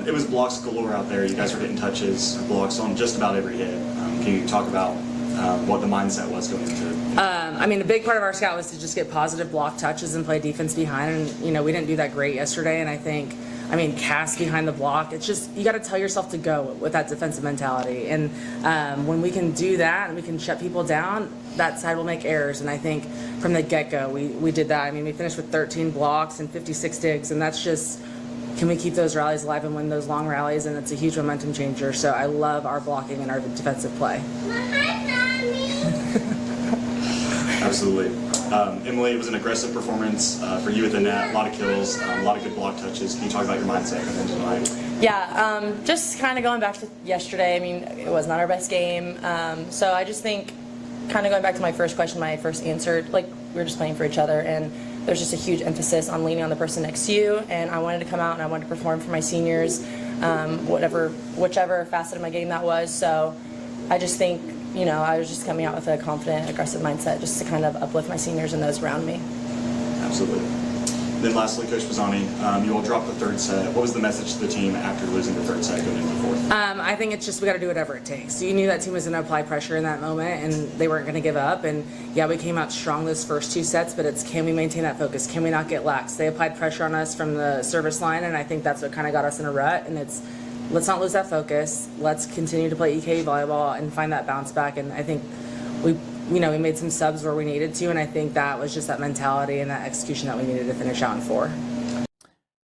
It was blocks galore out there. You guys were getting touches, blocks on just about every hit. Can you talk about what the mindset was going into it? I mean, a big part of our scout was to just get positive block touches and play defense behind. And, we didn't do that great yesterday. And I think, cast behind the block. It's just, you got to tell yourself to go with that defensive mentality. And when we can do that and we can shut people down, that side will make errors. And I think from the get-go, we did that. We finished with 13 blocks and 56 digs. And that's just, can we keep those rallies alive and win those long rallies? And it's a huge momentum changer. So I love our blocking and our defensive play. Absolutely. Emily, it was an aggressive performance for you at the net, a lot of kills, a lot of good block touches. Can you talk about your mindset going into tonight? Yeah, just kind of going back to yesterday, it was not our best game. So I just think, kind of going back to my first question, my first answer, we were just playing for each other, and there's just a huge emphasis on leaning on the person next to you, and I wanted to come out and I wanted to perform for my seniors, whichever facet of my game that was. So I just think, I was just coming out with a confident, aggressive mindset just to kind of uplift my seniors and those around me. Absolutely. Then lastly, Coach Pisani, you all dropped the 3rd set. What was the message to the team after losing the 3rd set going into the 4th? I think it's just we got to do whatever it takes. So you knew that team was going to apply pressure in that moment, and they weren't going to give up. And yeah, we came out strong those first 2 sets, but it's can we maintain that focus? Can we not get lax? They applied pressure on us from the service line, and I think that's what kind of got us in a rut. And it's let's not lose that focus. Let's continue to play EKU volleyball and find that bounce back. And I think we made some subs where we needed to, and I think that was just that mentality and that execution that we needed to finish out in 4.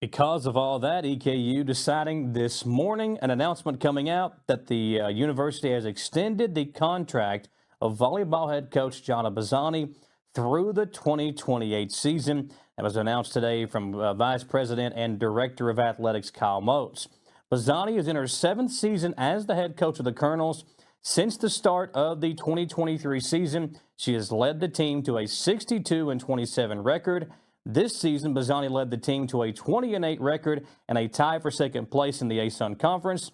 Because of all that, EKU deciding this morning, an announcement coming out that the university has extended the contract of volleyball head coach Gianna Bazzani through the 2028 season. That was announced today from Vice President and Director of Athletics Kyle Moats. Bazzani is in her 7th season as the head coach of the Colonels. Since the start of the 2023 season, she has led the team to a 62-27 record. This season, Bazzani led the team to a 20-8 record and a tie for second place in the ASUN Conference.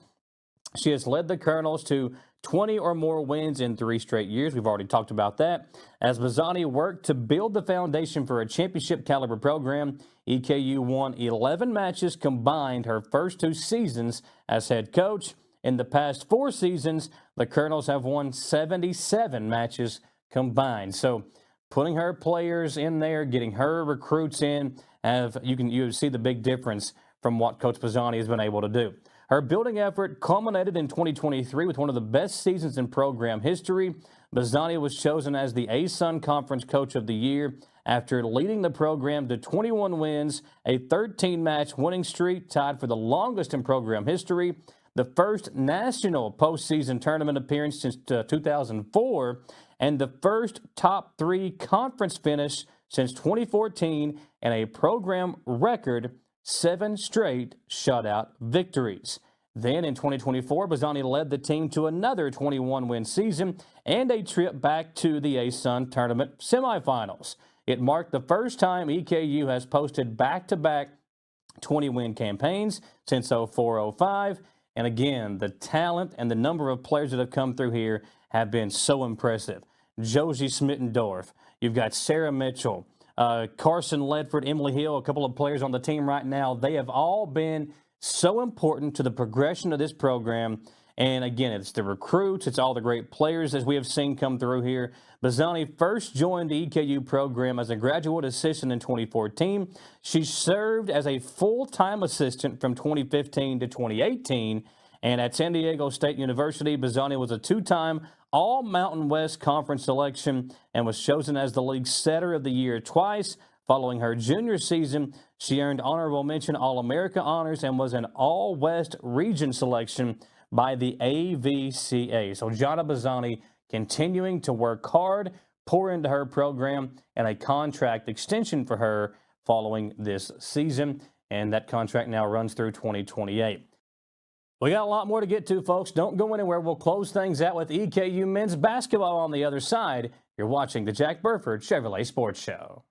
She has led the Colonels to 20 or more wins in 3 straight years. We've already talked about that. As Bazzani worked to build the foundation for a championship-caliber program, EKU won 11 matches combined her first 2 seasons as head coach. In the past 4 seasons, the Colonels have won 77 matches combined. So putting her players in there, getting her recruits in, you see the big difference from what Coach Bazzani has been able to do. Her building effort culminated in 2023 with one of the best seasons in program history. Bazzani was chosen as the ASUN Conference Coach of the Year after leading the program to 21 wins, a 13-match winning streak tied for the longest in program history, the first national postseason tournament appearance since 2004, and the first top 3 conference finish since 2014, and a program record 7 straight shutout victories. Then in 2024, Bazzani led the team to another 21-win season and a trip back to the ASUN tournament semifinals. It marked the first time EKU has posted back-to-back 20-win campaigns since 04-05. And again, the talent and the number of players that have come through here have been so impressive. Josie Smittendorf, you've got Sarah Mitchell, Carson Ledford, Emily Hill, a couple of players on the team right now. They have all been so important to the progression of this program. And again, it's the recruits, it's all the great players as we have seen come through here. Bazzani first joined the EKU program as a graduate assistant in 2014. She served as a full-time assistant from 2015 to 2018. And at San Diego State University, Bazzani was a 2-time All-Mountain West Conference selection and was chosen as the league setter of the year twice. Following her junior season, she earned honorable mention All-America honors and was an All-West region selection by the AVCA. So Gianna Bazzani continuing to work hard, pour into her program, and a contract extension for her following this season. And that contract now runs through 2028. We got a lot more to get to, folks. Don't go anywhere. We'll close things out with EKU men's basketball on the other side. You're watching the Jack Burford Chevrolet Sports Show.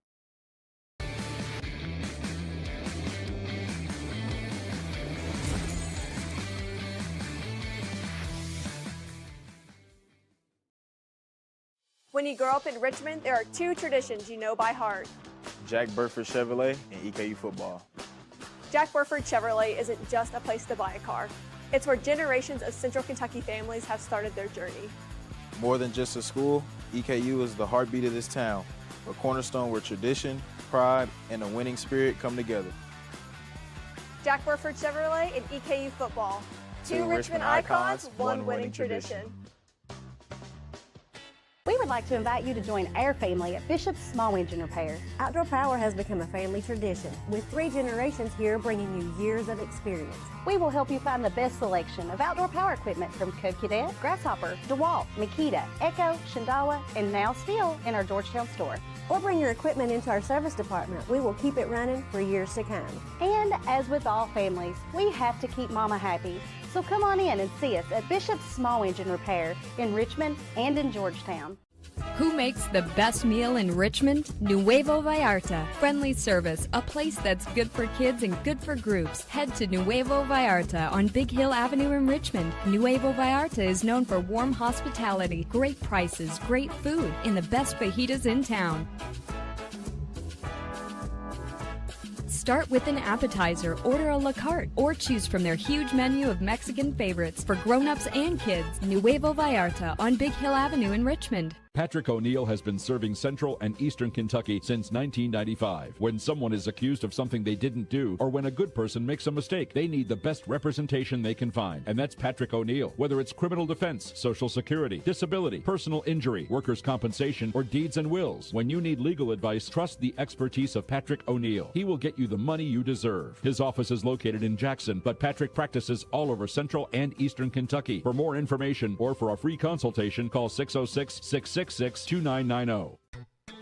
When you grow up in Richmond, there are 2 traditions you know by heart. Jack Burford Chevrolet and EKU football. Jack Burford Chevrolet isn't just a place to buy a car. It's where generations of Central Kentucky families have started their journey. More than just a school, EKU is the heartbeat of this town, a cornerstone where tradition, pride, and a winning spirit come together. Jack Burford Chevrolet and EKU football. 2 Richmond icons, 1 winning tradition. We would like to invite you to join our family at Bishop's Small Engine Repair. Outdoor power has become a family tradition, with 3 generations here bringing you years of experience. We will help you find the best selection of outdoor power equipment from Code Cadet, Grasshopper, DeWalt, Makita, Echo, Shindawa, and now still in our Georgetown store. Or bring your equipment into our service department. We will keep it running for years to come. And as with all families, we have to keep Mama happy. So come on in and see us at Bishop's Small Engine Repair in Richmond and in Georgetown. Who makes the best meal in Richmond? Nuevo Vallarta. Friendly service, a place that's good for kids and good for groups. Head to Nuevo Vallarta on Big Hill Avenue in Richmond. Nuevo Vallarta is known for warm hospitality, great prices, great food, and the best fajitas in town. Start with an appetizer, order a la carte, or choose from their huge menu of Mexican favorites for grown-ups and kids. Nuevo Vallarta on Big Hill Avenue in Richmond. Patrick O'Neill has been serving Central and Eastern Kentucky since 1995. When someone is accused of something they didn't do, or when a good person makes a mistake, they need the best representation they can find. And that's Patrick O'Neill. Whether it's criminal defense, Social Security, disability, personal injury, workers' compensation, or deeds and wills, when you need legal advice, trust the expertise of Patrick O'Neill. He will get you the money you deserve. His office is located in Jackson, but Patrick practices all over Central and Eastern Kentucky. For more information or for a free consultation, call 606-666-2990.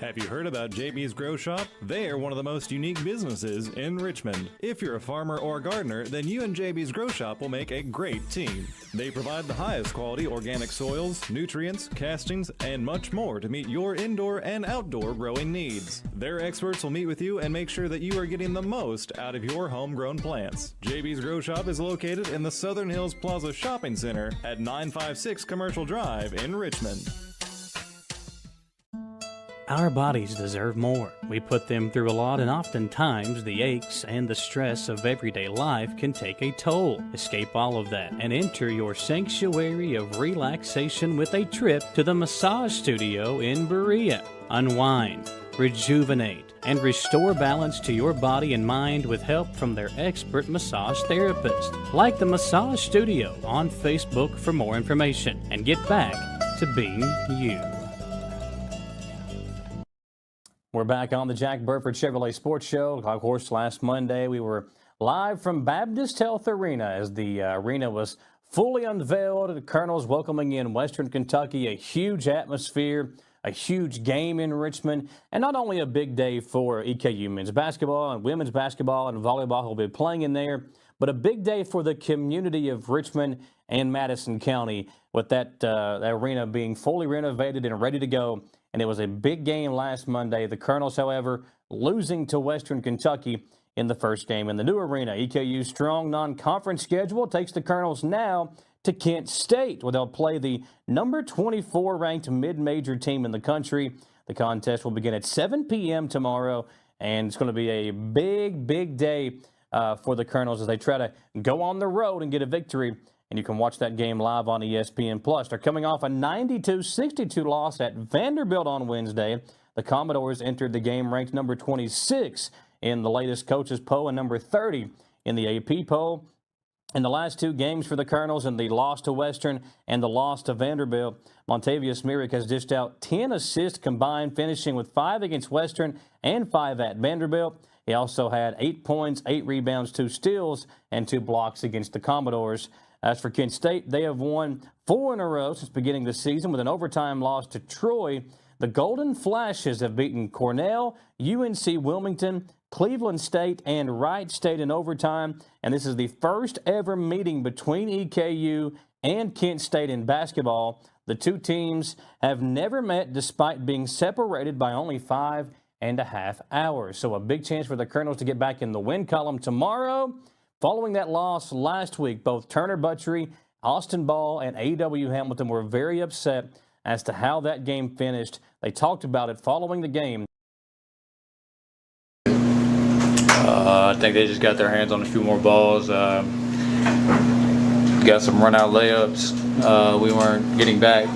Have you heard about JB's Grow Shop? They are one of the most unique businesses in Richmond. If you're a farmer or gardener, then you and JB's Grow Shop will make a great team. They provide the highest quality organic soils, nutrients, castings, and much more to meet your indoor and outdoor growing needs. Their experts will meet with you and make sure that you are getting the most out of your homegrown plants. JB's Grow Shop is located in the Southern Hills Plaza Shopping Center at 956 Commercial Drive in Richmond. Our bodies deserve more. We put them through a lot, and oftentimes the aches and the stress of everyday life can take a toll. Escape all of that and enter your sanctuary of relaxation with a trip to the massage studio in Berea. Unwind, rejuvenate, and restore balance to your body and mind with help from their expert massage therapist. Like the Massage Studio on Facebook for more information, and get back to being you. We're back on the Jack Burford Chevrolet Sports Show. Of course, last Monday we were live from Baptist Health Arena as the arena was fully unveiled. The Colonels welcoming in Western Kentucky, a huge atmosphere, a huge game in Richmond, and not only a big day for EKU men's basketball and women's basketball and volleyball will be playing in there, but a big day for the community of Richmond and Madison County with that arena being fully renovated and ready to go. And it was a big game last Monday. The Colonels, however, losing to Western Kentucky in the first game in the new arena. EKU's strong non-conference schedule takes the Colonels now to Kent State, where they'll play the number 24 ranked mid-major team in the country. The contest will begin at 7 p.m. tomorrow, and it's going to be a big, big day for the Colonels as they try to go on the road and get a victory. And you can watch that game live on ESPN+. They're coming off a 92-62 loss at Vanderbilt on Wednesday. The Commodores entered the game ranked number 26 in the latest coaches poll and number 30 in the AP poll. In the last two games for the Colonels, and the loss to Western and the loss to Vanderbilt, Montavious Merrick has dished out 10 assists combined, finishing with 5 against Western and 5 at Vanderbilt. He also had 8 points, 8 rebounds, 2 steals, and 2 blocks against the Commodores. As for Kent State, they have won 4 in a row since beginning the season with an overtime loss to Troy. The Golden Flashes have beaten Cornell, UNC Wilmington, Cleveland State, and Wright State in overtime. And this is the first ever meeting between EKU and Kent State in basketball. The two teams have never met despite being separated by only 5.5 hours. So a big chance for the Colonels to get back in the win column tomorrow. Following that loss last week, both Turner Butchery, Austin Ball, and A.W. Hamilton were very upset as to how that game finished. They talked about it following the game. I think they just got their hands on a few more balls. Got some run-out layups we weren't getting back.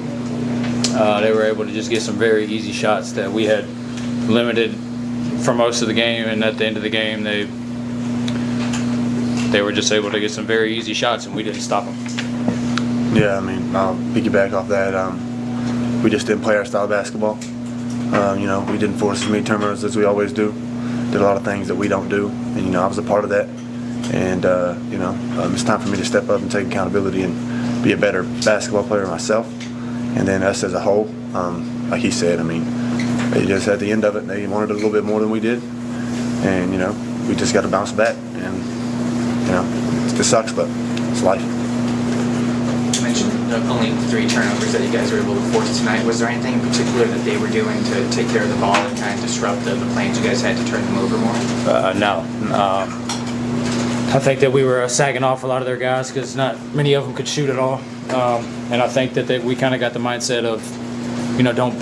They were able to just get some very easy shots that we had limited for most of the game, and at the end of the game, they were just able to get some very easy shots, and we didn't stop them. Yeah, I mean, I'll piggyback off that. We just didn't play our style of basketball. We didn't force as many turnovers as we always do. Did a lot of things that we don't do, and I was a part of that. And it's time for me to step up and take accountability and be a better basketball player myself. And then us as a whole, like he said, I mean, they just at the end of it, they wanted a little bit more than we did, and we just got to bounce back. And it just sucks, but it's life. You mentioned only 3 turnovers that you guys were able to force tonight. Was there anything in particular that they were doing to take care of the ball and kind of disrupt the plans you guys had to turn them over more? No. I think that we were sagging off a lot of their guys because not many of them could shoot at all. And I think that we kind of got the mindset of, don't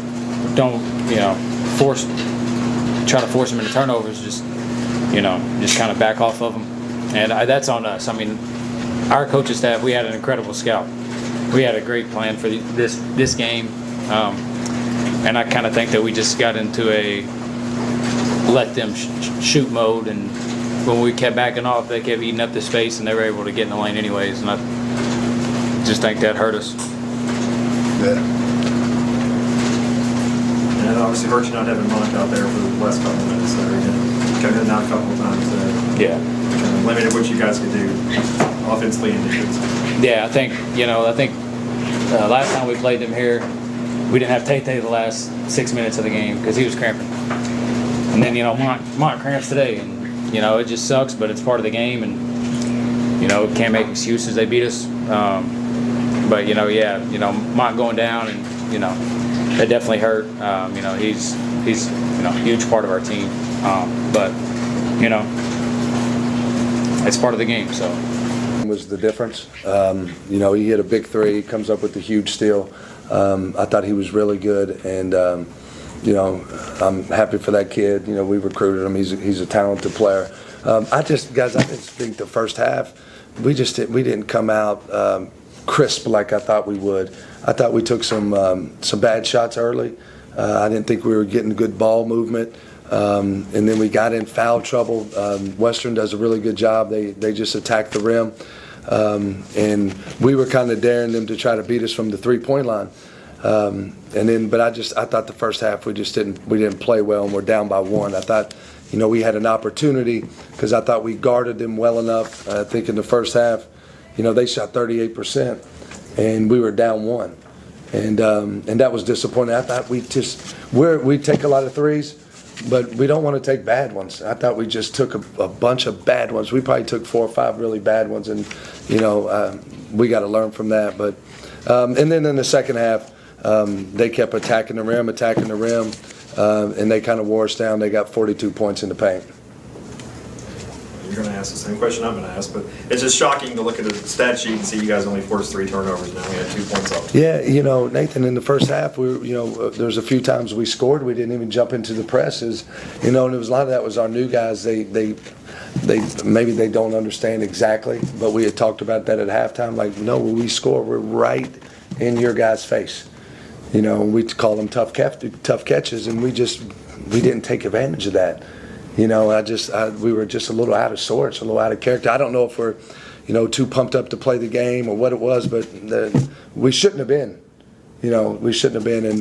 try to force them into turnovers. Just kind of back off of them. And that's on us. I mean, our coaching staff, we had an incredible scout. We had a great plan for this game. And I kind of think that we just got into a let them shoot mode, and when we kept backing off, they kept eating up the space, and they were able to get in the lane anyways. And I just think that hurt us. Yeah. And it obviously hurt you not having Monk out there for the last couple of minutes there. Coming in and out a couple of times there. Yeah. Kind of limited what you guys could do offensively and defensively. Yeah, I think last time we played them here, we didn't have Tate the last 6 minutes of the game because he was cramping. And then, Mont cramps today, and, it just sucks, but it's part of the game, and, can't make excuses. They beat us. But, Mont going down, and, that definitely hurt. He's a huge part of our team. But, it's part of the game, so. Was the difference. He hit a big three, comes up with a huge steal. I thought he was really good, and I'm happy for that kid. We recruited him. He's a talented player. I just think the first half we didn't come out crisp like I thought we would. I thought we took some bad shots early. I didn't think we were getting good ball movement. And then we got in foul trouble. Western does a really good job. They just attack the rim. And we were kind of daring them to try to beat us from the three-point line. But I thought the first half we didn't play well, and we're down by one. I thought, we had an opportunity because I thought we guarded them well enough. I think in the first half, they shot 38%, and we were down one. And that was disappointing. I thought we take a lot of threes, but we don't want to take bad ones. I thought we just took a bunch of bad ones. We probably took 4 or 5 really bad ones, and we got to learn from that. But and then in the second half, they kept attacking the rim, and they kind of wore us down. They got 42 points in the paint. You're going to ask the same question I'm going to ask, but it's just shocking to look at the stat sheet and see you guys only forced 3 turnovers. Now we had 2 points up. Yeah, Nathan, in the first half, there's a few times we scored. We didn't even jump into the presses, and it was a lot of that was our new guys. They maybe they don't understand exactly, but we had talked about that at halftime. Like, no, when we score, we're right in your guy's face. We call them tough catches, and we didn't take advantage of that. We were just a little out of sorts, a little out of character. I don't know if we're, too pumped up to play the game or what it was, but we shouldn't have been. We shouldn't have been. And,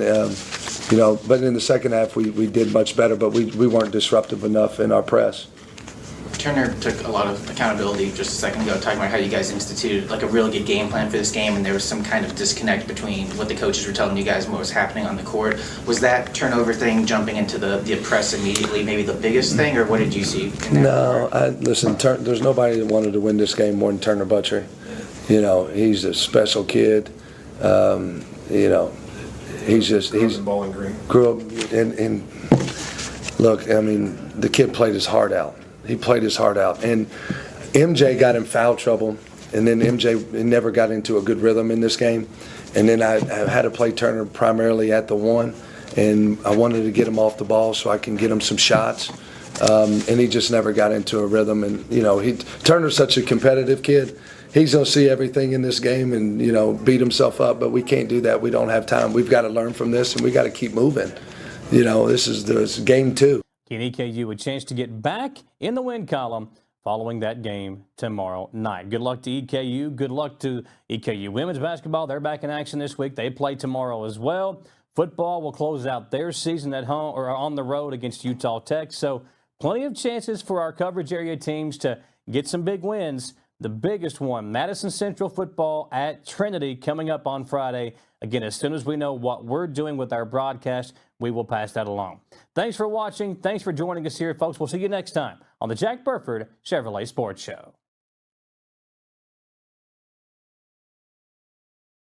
but in the second half, we did much better, but we weren't disruptive enough in our press. Turner took a lot of accountability just a second ago, talking about how you guys instituted like a really good game plan for this game, and there was some kind of disconnect between what the coaches were telling you guys and what was happening on the court. Was that turnover thing, jumping into the press immediately, maybe the biggest thing, or what did you see in that? No, listen, there's nobody that wanted to win this game more than Turner Buttrey. He's a special kid. He's Bowling Green. Grew up and look, the kid played his heart out. He played his heart out, and MJ got in foul trouble, and then MJ never got into a good rhythm in this game, and then I had to play Turner primarily at the 1, and I wanted to get him off the ball so I can get him some shots, and he just never got into a rhythm. And Turner's such a competitive kid. He's going to see everything in this game and beat himself up, but we can't do that. We don't have time. We've got to learn from this, and we got to keep moving. This is game 2. Can EKU a chance to get back in the win column following that game tomorrow night? Good luck to EKU. Good luck to EKU women's basketball. They're back in action this week. They play tomorrow as well. Football will close out their season at home or on the road against Utah Tech. So plenty of chances for our coverage area teams to get some big wins. The biggest one, Madison Central football at Trinity, coming up on Friday. Again, as soon as we know what we're doing with our broadcast, we will pass that along. Thanks for watching. Thanks for joining us here, folks. We'll see you next time on the Jack Burford Chevrolet Sports Show.